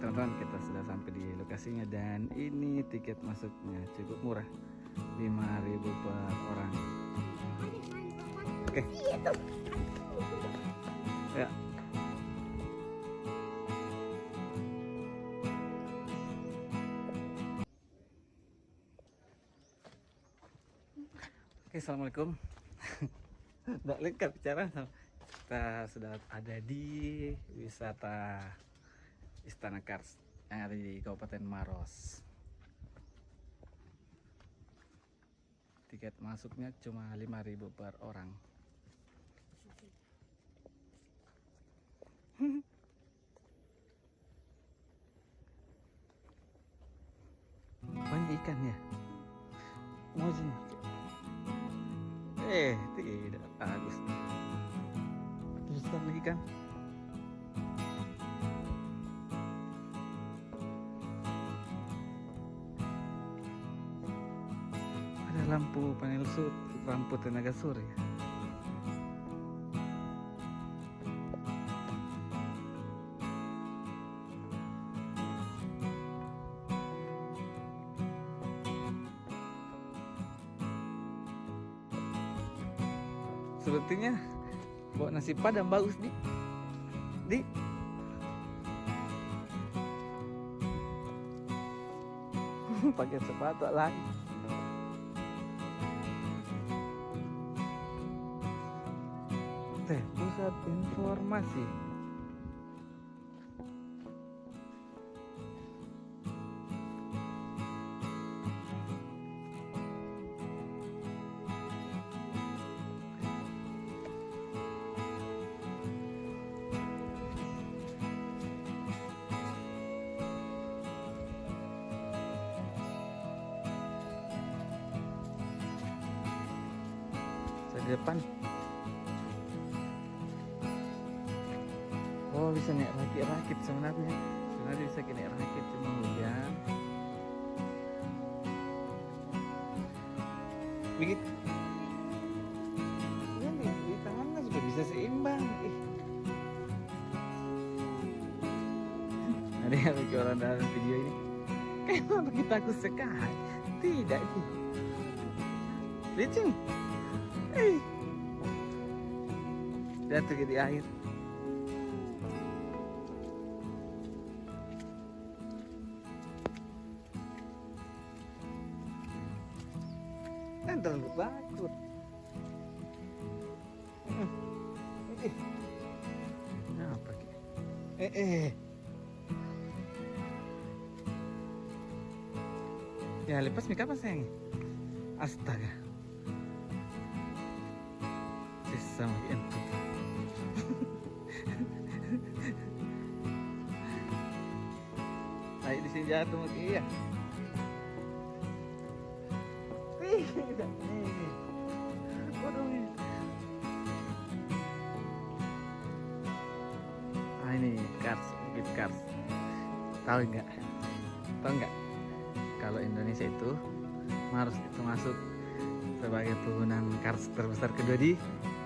teman-teman, kita sudah sampai di lokasinya dan ini tiket masuknya cukup murah, 5.000 per orang. Oke. Ya. Oke, assalamualaikum. Nggak lengkap bicara. Kita sudah ada di wisata Istana Kars yang ada di Kabupaten Maros. Tiket masuknya cuma 5.000 per orang. Banyak ikan ya. Mau sini. Tidak bagus. Besar lagi kan. Ada lampu panel lampu tenaga surya. Sepertinya bawa nasi padang bagus di pakai sepatu lagi. Pusat informasi. Di depan. Oh, bisa naik rakit sebenarnya. Sebenarnya bisa naik rakit, cuma hujan. Begitu. Ya, di tangannya sudah bisa seimbang. Ada yang bagi orang dalam video ini. Kenapa kita takut sekali? Tidak sih. Licin. Jatuh di air. Kan terlalu takut. Apa ini? Ya lepas mika apa sayang? Astaga. Sama itu. Ayo di sini jatuh mungkin ya. Tidak ini. Waduh. Ini Kars, Bukit Kars. Tahu nggak? Kalau Indonesia itu Maros itu masuk sebagai penggunaan Kars terbesar kedua di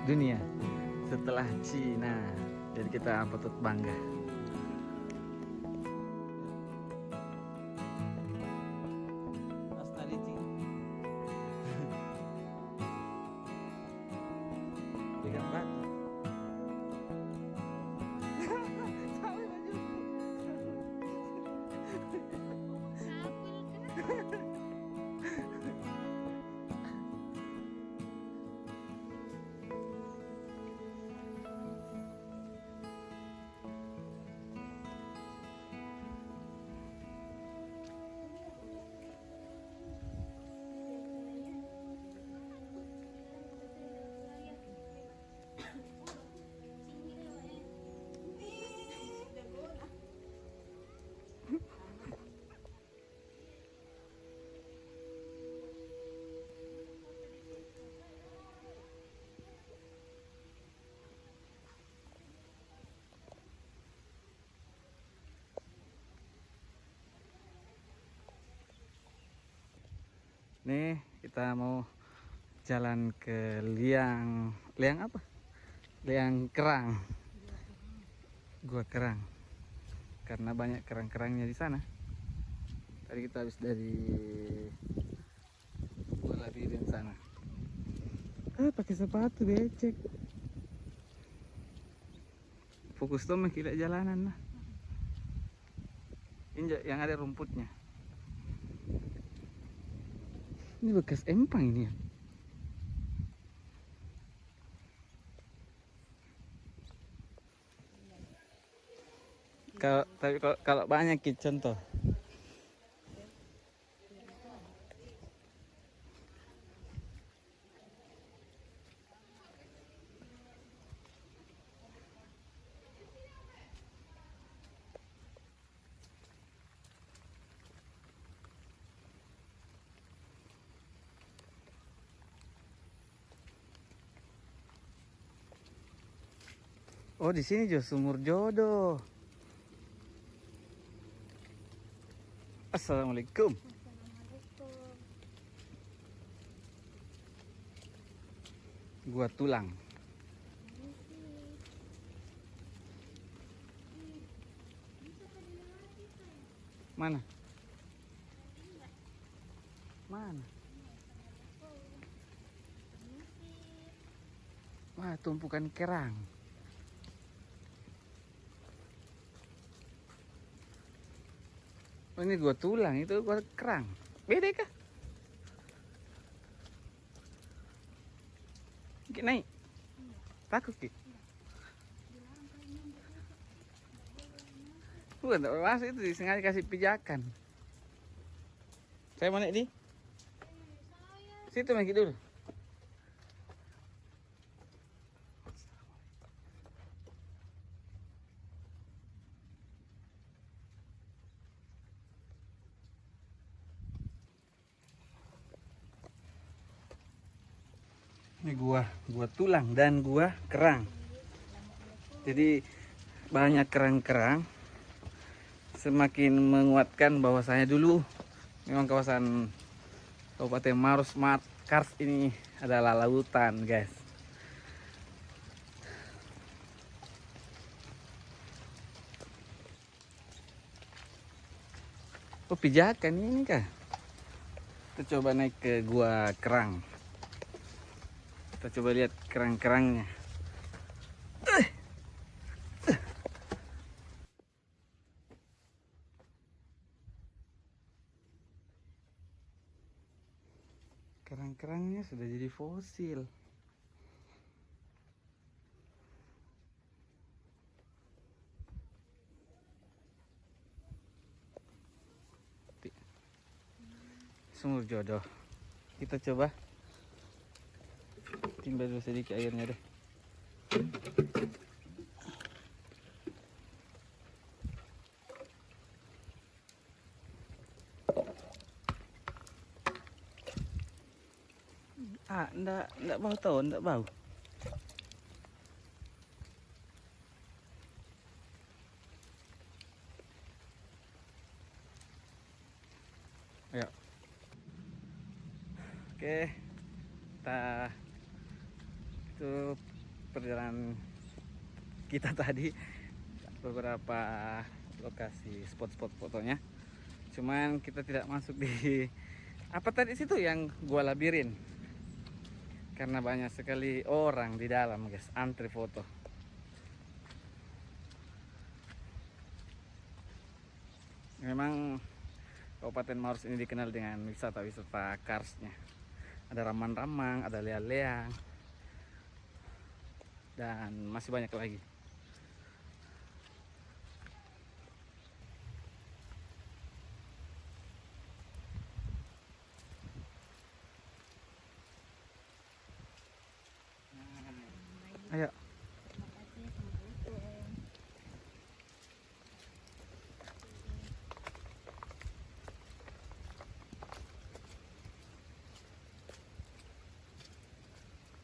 dunia setelah Cina. Jadi kita patut bangga. Pegang batu. Nih kita mau jalan ke liang apa? Liang Kerang. Gua Kerang. karena banyak kerang-kerangnya di sana. Tadi kita habis dari Gua Labirin sana. Pakai sepatu becek. Fokus tuh kira jalanan lah. Injak yang ada rumputnya. Ini bekas empang ini ya. Kalau banyak contoh. Oh, di sini juga sumur jodoh. Assalamualaikum. Gua Tulang. Mana? Mana? Wah, tumpukan kerang. Oh, ini Gua Tulang, itu Gua Kerang. Beda kah? Ki naik. Takut Ki. Bukan, tak masuk itu sengaja kasih pijakan. Saya mau naik di situ naik dulu. Ini gua Tulang dan Gua Kerang. Jadi banyak kerang-kerang, semakin menguatkan bahwasanya dulu memang kawasan Kabupaten Maros Kars ini adalah lautan, guys. Oh, pijakan ini kah? Kita coba naik ke Gua Kerang. Kita coba lihat kerang-kerangnya. Kerang-kerangnya sudah jadi fosil. Sumur jodoh. Kita coba timba dulu sedikit airnya deh. Enggak bau tau, enggak bau. Ayo. Oke, kita itu perjalanan kita tadi, beberapa lokasi spot-spot fotonya. Cuman kita tidak masuk di apa tadi situ yang Gua Labirin, karena banyak sekali orang di dalam, guys, antri foto. Memang Kabupaten Maros ini dikenal dengan wisata-wisata karsnya. Ada ramang-ramang, ada leang-leang, dan masih banyak lagi. Ayo.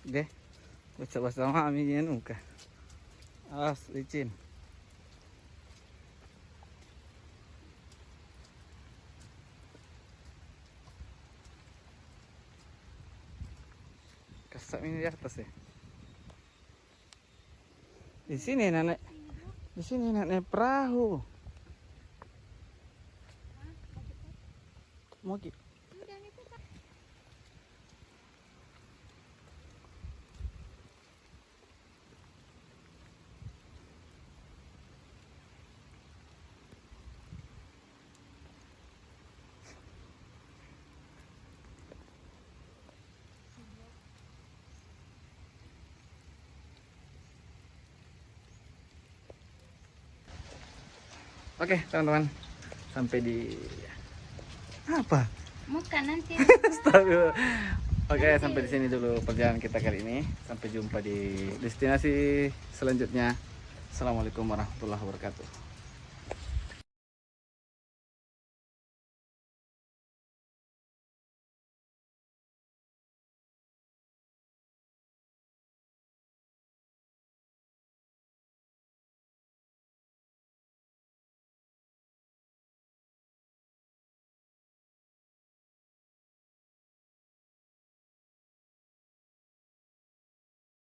Deh, coba sama aminnya nuka. Awas licin. Kasap ini di atas ya. Di sini nenek perahu. mau Ki. Oke teman-teman, sampai di apa? Muka nanti. Astaga. Oke, sampai di sini dulu perjalanan kita kali ini. Sampai jumpa di destinasi selanjutnya. Assalamualaikum warahmatullahi wabarakatuh.